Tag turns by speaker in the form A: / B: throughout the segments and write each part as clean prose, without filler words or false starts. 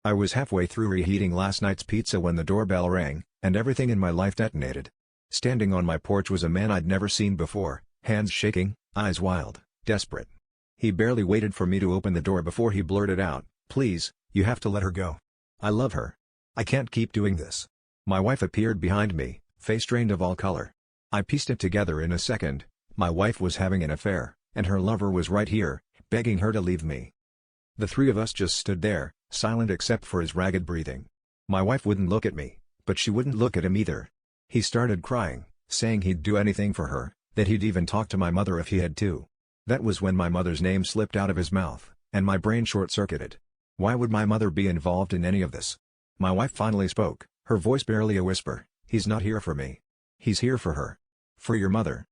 A: I was halfway through reheating last night's pizza when the doorbell rang, and everything in my life detonated. Standing on my porch was a man I'd never seen before, hands shaking, eyes wild, desperate. He barely waited for me to open the door before he blurted out, "Please, you have to let her go. I love her. I can't keep doing this." My wife appeared behind me, face drained of all color. I pieced it together in a second. My wife was having an affair, and her lover was right here, begging her to leave me. The three of us just stood there, silent except for his ragged breathing. My wife wouldn't look at me, but she wouldn't look at him either. He started crying, saying he'd do anything for her, that he'd even talk to my mother if he had to. That was when my mother's name slipped out of his mouth, and my brain short-circuited. Why would my mother be involved in any of this? My wife finally spoke, her voice barely a whisper. "He's not here for me. He's here for her. For your mother."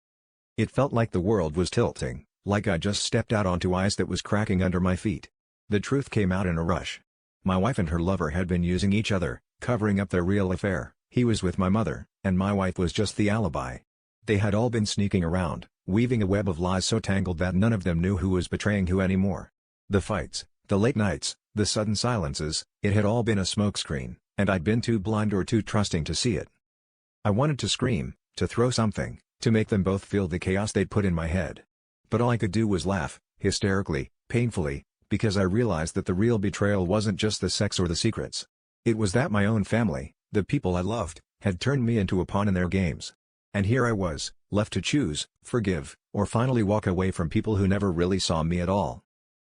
A: It felt like the world was tilting, like I just stepped out onto ice that was cracking under my feet. The truth came out in a rush. My wife and her lover had been using each other, covering up their real affair. He was with my mother, and my wife was just the alibi. They had all been sneaking around, weaving a web of lies so tangled that none of them knew who was betraying who anymore. The fights, the late nights, the sudden silences, it had all been a smokescreen, and I'd been too blind or too trusting to see it. I wanted to scream, to throw something, to make them both feel the chaos they'd put in my head. But all I could do was laugh, hysterically, painfully, because I realized that the real betrayal wasn't just the sex or the secrets. It was that my own family, the people I loved, had turned me into a pawn in their games. And here I was, left to choose, forgive, or finally walk away from people who never really saw me at all.